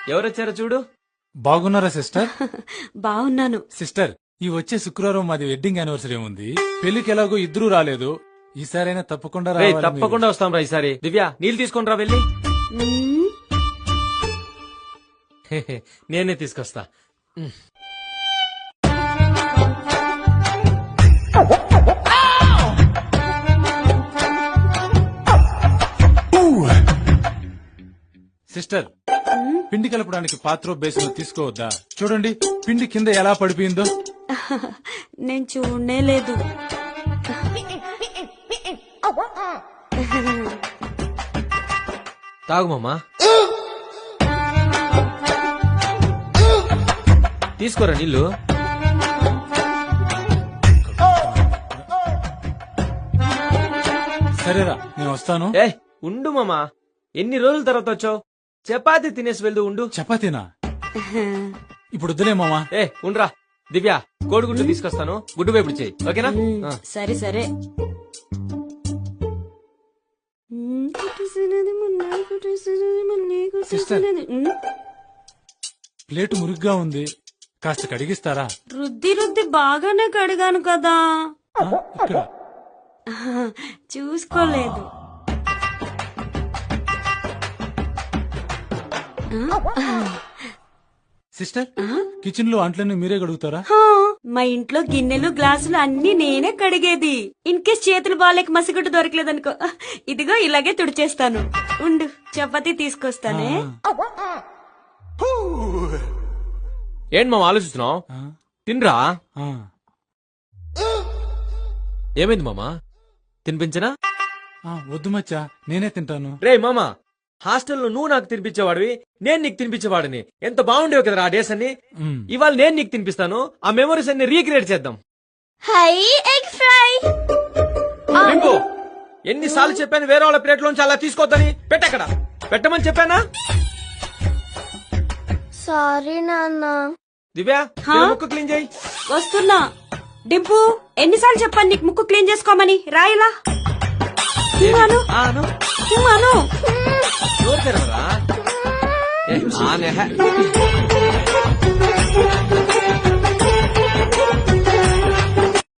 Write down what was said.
ఎవరొచ్చారో చూడు. బాగున్నారా సిస్టర్? బాగున్నాను. సిస్టర్, ఈ వచ్చే శుక్రవారం మాది వెడ్డింగ్ యానివర్సరీ ఉంది. పెళ్లికి ఎలాగో ఇద్దరు రాలేదు, ఈసారైనా తప్పకుండా రేయ్, రావాలి. తప్పకుండా వస్తాం రా ఈసారి. దివ్య నీళ్ళు తీసుకొని రా వెళ్ళి. మ్మ్. నేనే తీసుకొస్తా. సిస్టర్, పిండి కలపడానికి పాత్ర బేసిన్ తీసుకోవద్దా? చూడండి పిండి కింద ఎలా పడిపోయిందో. నేను చూడనే లేదు. తాగు మామా. తీసుకోరా నీళ్ళు. సరేరా, నేను వస్తాను. ఏ ఉండు మామా, ఎన్ని రోజుల తర్వాత వచ్చావు? చపాతి తినేసి వెళ్దు. ఉండు. చపాతీనా? ఇప్పుడు వద్దులే మామా. ఏ ఉండ్రా. దివ్య కోడిగుడ్డు తీసుకొస్తాను, గుడ్డు వేపుడు చేయి. ఓకేనా? ఆ. సరే సరే. సిస్టర్, ప్లేట్ మురుగ్గా ఉంది, కాస్త కడిగిస్తారా? రుద్ది రుద్ది బాగానే కడిగాను కదా. ఆ, ఇక్కడ. చూసుకోలేదు. సిస్టర్, కిచెన్ లో అంట్లన్నీ మీరే కడుగుతారా? హా, మా ఇంట్లో గిన్నెలు గ్లాసులు అన్ని నేనే కడిగేది. ఇన్ కేస్ చేతులు బాగాలేక మసిగుడ్డు దొరకలేదనుకో, ఇదిగో ఇలాగే తుడిచేస్తాను. ఉండు, చపాతీ తీసుకొస్తానే. ఏంటి మామ ఆలోచిస్తున్నావు? ఆ, తినరా. ఆ. ఏమైంది మామా? తినిపించనా? వద్దు మచ్చా, నేనే తింటాను. రే మామా, హాస్టల్లో నువ్వు నాకు తినిపించేవాడివి, నేను నీకు తినిపించేవాడిని. ఎంత బాగుండేవి కదా ఆ డేస్ అన్ని. మ్. ఇవాళ నేను నీకు తినిపిస్తాను, ఆ మెమరీస్ అన్ని రీక్రియేట్ చేద్దాం. High egg fry. రింపు, ఎన్నిసార్లు చెప్పాను వేరే వాళ్ళ ప్లేట్ లోంచి అలా తీసుకోవద్దని? పెట్టక్కడ పెట్టమని చెప్పానా? సారీ నాన్న. దివ్య హా? ఇలా ముక్కు క్లీన్ చేయి. వస్తున్నా. డింపు, ఎన్నిసార్లు చెప్పాను నీకు ముక్కు క్లీన్ చేసుకోమని? రాయిలా. ఇమ్మాను, ఆ, అను. ఇమ్మాను. నోరు తెరవరా? ఏ, ఆ, నెహ.